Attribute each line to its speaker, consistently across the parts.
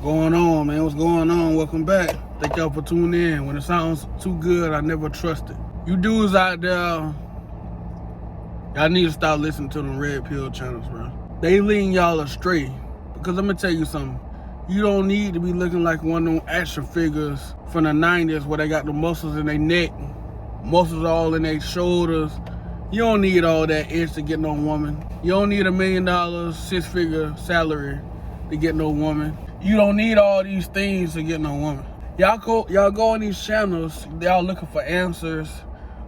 Speaker 1: Going on, man? What's going on? Welcome back. Thank y'all for tuning in. When it sounds too good, I never trust it. You dudes out there, y'all need to stop listening to them red pill channels, bro. They leading y'all astray. Because I'm gonna tell you something. You don't need to be looking like one of them action figures from the 90s where they got the muscles in their neck, muscles all in their shoulders. You don't need all that itch to get no woman. You don't need $1 million, 6-figure salary to get no woman. You don't need all these things to get no woman. Y'all go on these channels, y'all looking for answers,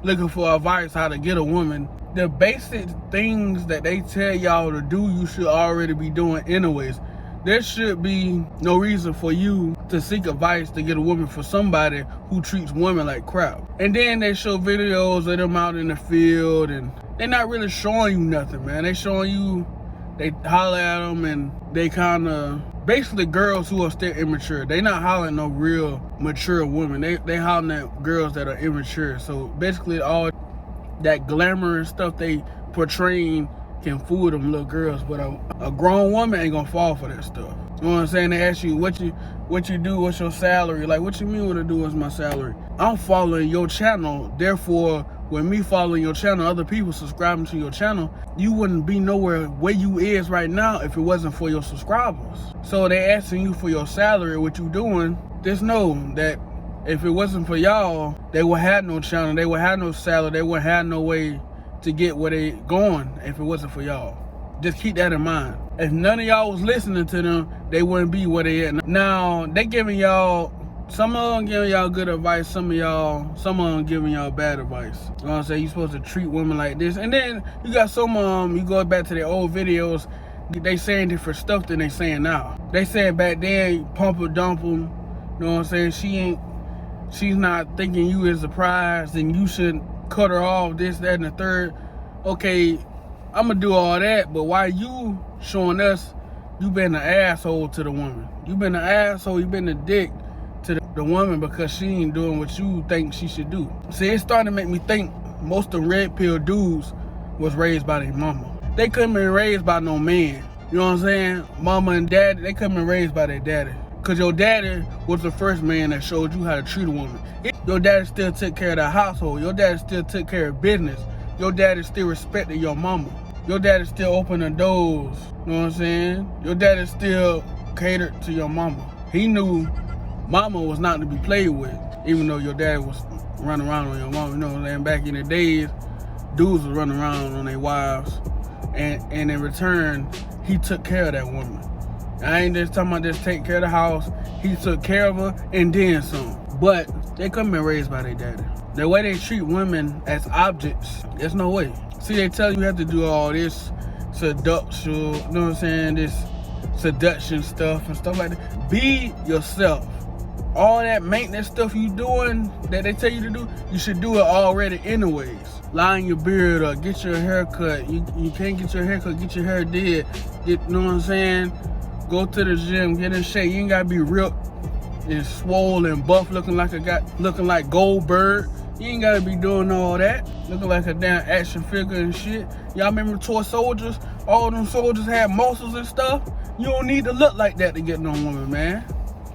Speaker 1: looking for advice how to get a woman. The basic things that they tell y'all to do, you should already be doing anyways. There should be no reason for you to seek advice to get a woman for somebody who treats women like crap. And then they show videos of them out in the field and they're not really showing you nothing, man. They showing you, they holler at them and they kind of, basically girls who are still immature. They not hollering no real mature women. They hollering at girls that are immature. So basically all that glamour and stuff they portraying can fool them little girls, but a grown woman ain't gonna fall for that stuff. You know what I'm saying? They ask you what you do, what's your salary? Like, what you mean what I do is my salary? I'm following your channel, therefore when me following your channel, other people subscribing to your channel, you wouldn't be nowhere where you is right now if it wasn't for your subscribers. So they asking you for your salary, what you doing, just know that if it wasn't for y'all, they would have no channel, they would have no salary, they would have no way to get where they going if it wasn't for y'all. Just keep that in mind. If none of y'all was listening to them, they wouldn't be where they at. Now, they giving y'all, some of them giving y'all good advice, some of them giving y'all bad advice. You know what I'm saying? You're supposed to treat women like this. And then you got some of them, you go back to their old videos, they saying different stuff than they saying now. They saying back then, pump or dump them. You know what I'm saying? She's not thinking you is a prize, then you should cut her off, this, that, and the third. Okay, I'm gonna do all that, but why you showing us you been an asshole to the woman? You been an asshole, you been a dick to the woman because she ain't doing what you think she should do. See, it started to make me think most of the red pill dudes was raised by their mama. They couldn't be raised by no man. You know what I'm saying? Mama and daddy, they couldn't be raised by their daddy. Cause your daddy was the first man that showed you how to treat a woman. Your daddy still took care of the household. Your daddy still took care of business. Your daddy still respected your mama. Your daddy still opened the doors. You know what I'm saying? Your daddy still catered to your mama. He knew mama was not to be played with, even though your dad was running around on your mama. You know what I'm saying? Back in the days, dudes was running around on their wives. And in return, he took care of that woman. I ain't just talking about just take care of the house. He took care of her and then some. But they couldn't be raised by their daddy. The way they treat women as objects, there's no way. See, they tell you have to do all this seduction, you know what I'm saying? This seduction stuff and stuff like that. Be yourself. All that maintenance stuff you doing that they tell you to do, you should do it already anyways. Line your beard up, get your hair cut. You can't get your hair cut, get your hair did. You know what I'm saying? Go to the gym, get in shape. You ain't gotta be ripped and swole and buff, looking like Goldberg. You ain't gotta be doing all that, looking like a damn action figure and shit. Y'all remember toy soldiers? All them soldiers had muscles and stuff. You don't need to look like that to get no woman, man.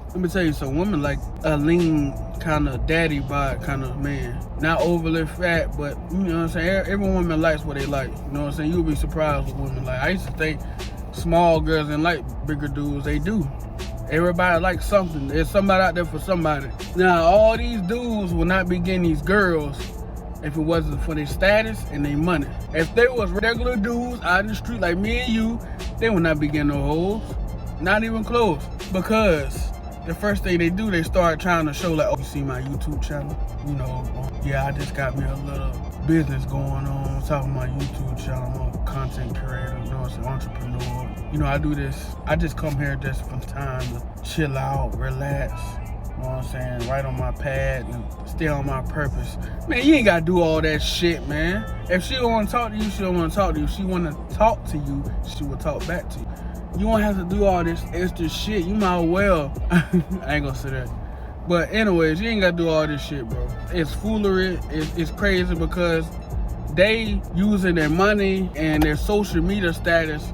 Speaker 1: Let me tell you something. Women like a lean kind of daddy bod kind of man. Not overly fat, but you know what I'm saying? Every woman likes what they like. You know what I'm saying? You'll be surprised what women like. I used to think small girls and like bigger dudes. They do. Everybody likes something. There's somebody out there for somebody. Now, all these dudes will not be getting these girls if it wasn't for their status and their money. If they was regular dudes out in the street like me and you, they would not be getting no hoes. Not even close. Because the first thing they do, they start trying to show like, oh, you see my YouTube channel? You know, yeah, I just got me a little business going on. Talking about my YouTube channel. I'm a content creator, you know, it's an entrepreneur. You know, I do this. I just come here just for time to chill out, relax. You know what I'm saying? Write on my pad and stay on my purpose. Man, you ain't gotta do all that shit, man. If she don't wanna talk to you, she don't wanna talk to you. If she wanna talk to you, she will talk back to you. You don't have to do all this extra shit. You might well, I ain't gonna say that. But anyways, you ain't gotta do all this shit, bro. It's foolery, it's crazy because they using their money and their social media status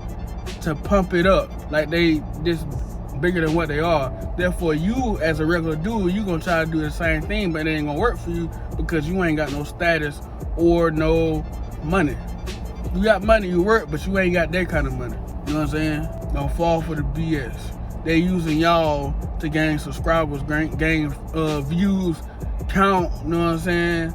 Speaker 1: to pump it up. Like they just bigger than what they are. Therefore, you as a regular dude, you gonna try to do the same thing, but it ain't gonna work for you because you ain't got no status or no money. You got money, you work, but you ain't got that kind of money. You know what I'm saying? Don't fall for the BS. They using y'all to gain subscribers, gain views, count, you know what I'm saying?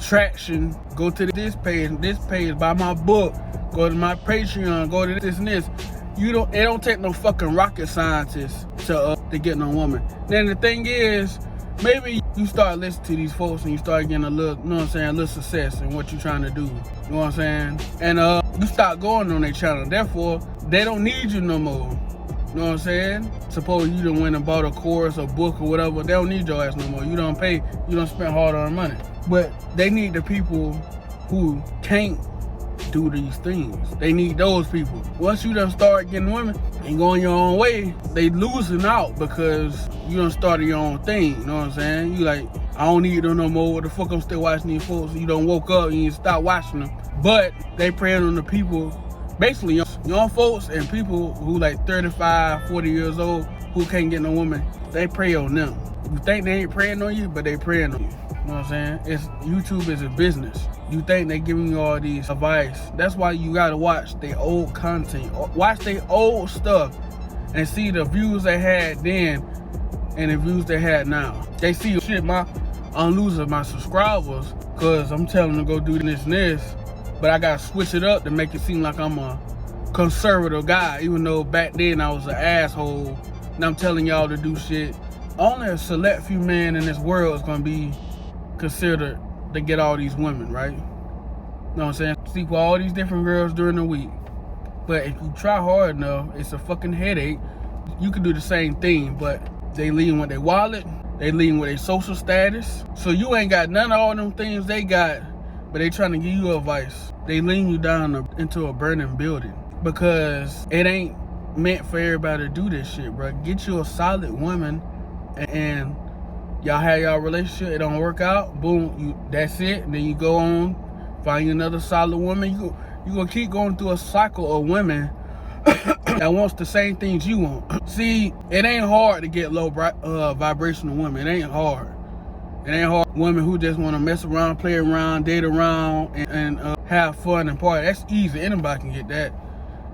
Speaker 1: Traction. Go to this page, buy my book, go to my Patreon, go to this and this. It don't take no fucking rocket scientist to get no woman. Then the thing is, maybe you start listening to these folks and you start getting a little, you know what I'm saying, a little success in what you're trying to do. You know what I'm saying? And you start going on their channel. Therefore, they don't need you no more. You know what I'm saying? Suppose you done went and bought a course, a book, or whatever. They don't need your ass no more. You don't pay. You don't spend hard-earned money. But they need the people who can't do these things. They need those people. Once you done start getting women and going your own way, they losing out because you done started your own thing. You know what I'm saying? You like, I don't need them no more. What the fuck I'm still watching these folks? You done woke up and you stop watching them. But they preying on the people, basically young folks and people who like 35, 40 years old who can't get no woman. They prey on them. You think they ain't preying on you, but they preying on you. You know what I'm saying? YouTube is a business. You think they giving you all these advice. That's why you gotta watch their old content. Watch their old stuff and see the views they had then and the views they had now. They see shit, I'm losing my subscribers because I'm telling them to go do this and this, but I gotta switch it up to make it seem like I'm a conservative guy, even though back then I was an asshole and I'm telling y'all to do shit. Only a select few men in this world is gonna be considered to get all these women, right? You know what I'm saying? Sleep with all these different girls during the week. But if you try hard enough, it's a fucking headache. You can do the same thing, but they lean with their wallet, they lean with their social status. So you ain't got none of all them things they got, but they trying to give you advice. They lean you down into a burning building because it ain't meant for everybody to do this shit, bro. Get you a solid woman and y'all have y'all relationship, it don't work out, boom, that's it. And then you go on, find you another solid woman. You gonna keep going through a cycle of women that wants the same things you want. See, it ain't hard to get low vibrational women. It ain't hard. It ain't hard. Women who just want to mess around, play around, date around, and have fun and party. That's easy. Anybody can get that.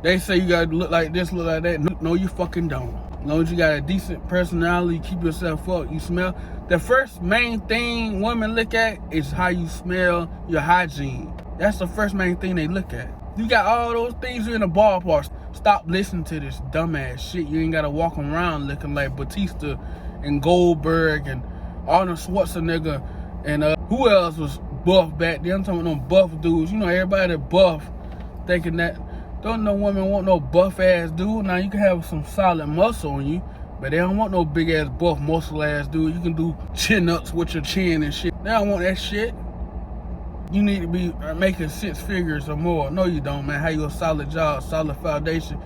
Speaker 1: They say you gotta look like this, look like that. No, you fucking don't. As long as you got a decent personality, keep yourself up, you smell. The first main thing women look at is how you smell, your hygiene. That's the first main thing they look at. You got all those things in the ballpark. Stop listening to this dumbass shit. You ain't gotta walk around looking like Batista and Goldberg and Arnold Schwarzenegger and who else was buff back then? I'm talking about them buff dudes. You know, everybody that buff thinking that. Don't no woman want no buff ass dude. Now you can have some solid muscle on you, but they don't want no big ass buff muscle ass dude. You can do chin ups with your chin and shit. They don't want that shit. You need to be making 6 figures or more. No, you don't, man. Have you a solid job, solid foundation.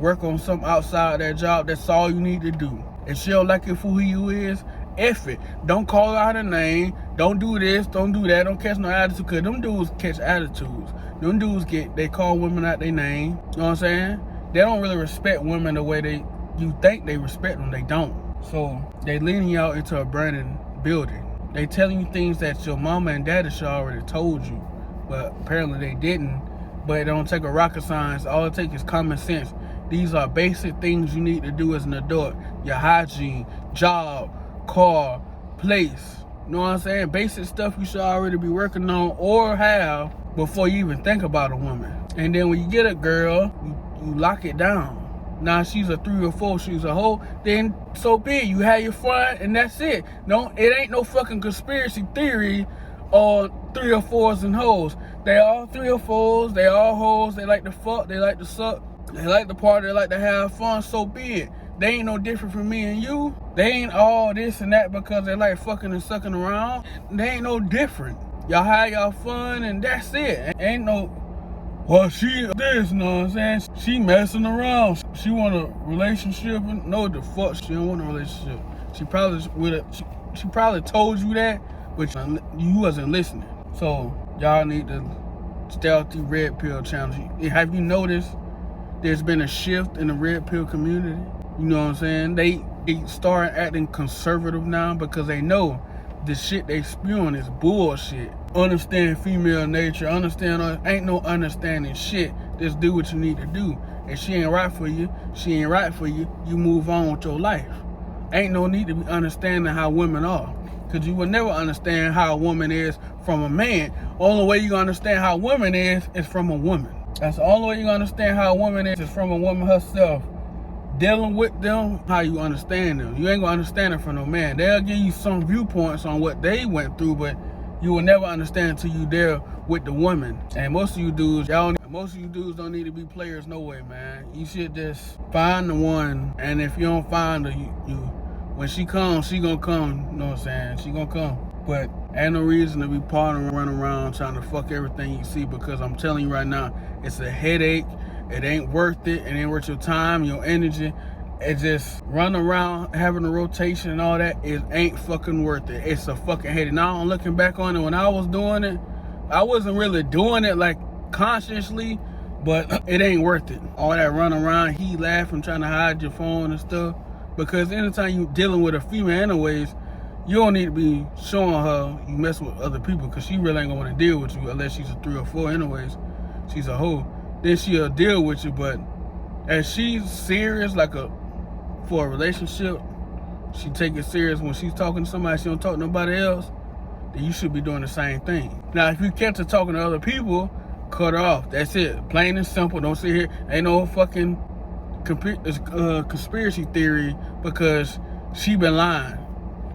Speaker 1: Work on something outside that job. That's all you need to do. If she don't like you for who you is, F it. Don't call out her name. Don't do this. Don't do that. Don't catch no attitude. Because them dudes catch attitudes. Them dudes they call women out their name. You know what I'm saying? They don't really respect women the way you think they respect them. They don't. So they leading you out into a burning building. They telling you things that your mama and daddy should already told you. But apparently they didn't. But it don't take a rocket science. All it takes is common sense. These are basic things you need to do as an adult. Your hygiene, job, car, place. You know what I'm saying? Basic stuff you should already be working on or have before you even think about a woman. And then when you get a girl, you lock it down. Now she's a 3 or 4, she's a hoe, then so be it. You have your fun and that's it. No, it ain't no fucking conspiracy theory on 3 or 4s and hoes. They all 3 or 4s, they all hoes, they like to fuck, they like to suck, they like to party, they like to have fun, so be it. They ain't no different from me and you. They ain't all this and that because they like fucking and sucking around. They ain't no different. Y'all have y'all fun and that's it. Ain't no, well, she this, you know what I'm saying? She messing around. She want a relationship. No, the fuck, she don't want a relationship. She probably told you that, but you wasn't listening. So y'all need to stay out the red pill channels. Have you noticed there's been a shift in the red pill community? You know what I'm saying? They start acting conservative now because they know the shit they spewing is bullshit. Understand female nature, ain't no understanding shit. Just do what you need to do. If she ain't right for you, you move on with your life. Ain't no need to be understanding how women are. Because you will never understand how a woman is from a man. Only way you understand how a woman is from a woman. That's the only way you understand how a woman is from a woman herself. Dealing with them, how you understand them. You ain't gonna understand it from no man. They'll give you some viewpoints on what they went through, but you will never understand until you there with the woman. And most of you dudes don't need to be players no way, man. You should just find the one, and if you don't find her, when she comes, she gonna come. You know what I'm saying? She gonna come. But ain't no reason to be partying, running around trying to fuck everything you see, because I'm telling you right now, it's a headache. It ain't worth it. It ain't worth your time, your energy. It just run around having a rotation and all that. It ain't fucking worth it. It's a fucking headache. Now I'm looking back on it. When I was doing it, I wasn't really doing it like consciously, but it ain't worth it. All that run around, he laughing, trying to hide your phone and stuff. Because anytime you dealing with a female anyways, you don't need to be showing her you mess with other people, because she really ain't gonna want to deal with you unless she's a 3 or 4 anyways. She's a hoe. Then she'll deal with you, but as she's serious, for a relationship, she take it serious. When she's talking to somebody, she don't talk to nobody else, then you should be doing the same thing. Now, if you catch her talking to other people, cut her off. That's it. Plain and simple. Don't sit here. Ain't no fucking conspiracy theory because she been lying.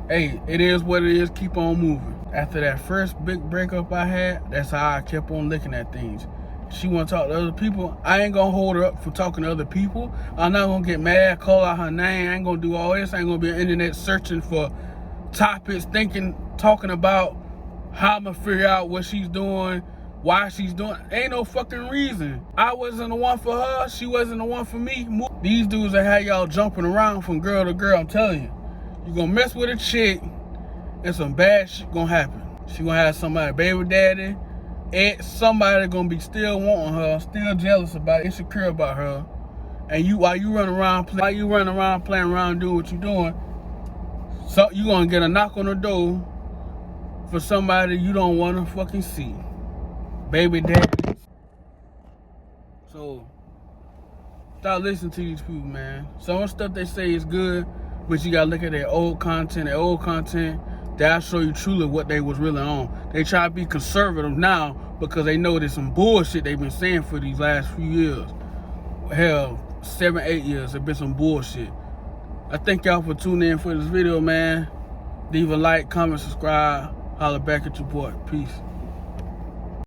Speaker 1: Hey, it is what it is. Keep on moving. After that first big breakup I had, that's how I kept on looking at things. She want to talk to other people, I ain't gonna hold her up for talking to other people. I'm not gonna get mad, call out her name. I ain't gonna do all this. I ain't gonna be on the internet searching for topics, talking about how I'm gonna figure out what she's doing, why she's doing. Ain't no fucking reason. I wasn't the one for her. She wasn't the one for me. These dudes that had y'all jumping around from girl to girl, I'm telling you, you gonna mess with a chick and some bad shit gonna happen. She gonna have somebody, baby daddy, and somebody gonna be still wanting her, still jealous about it, insecure about her. And while you run around playing around doing what you doing, so you gonna get a knock on the door for somebody you don't wanna fucking see. Baby daddy. So stop listening to these people, man. Some of the stuff they say is good, but you gotta look at their old content. That'll show you truly what they was really on. They try to be conservative now because they know there's some bullshit they've been saying for these last few years. Hell, 7, 8 years, it's been some bullshit. I thank y'all for tuning in for this video, man. Leave a like, comment, subscribe. Holler back at your boy. Peace.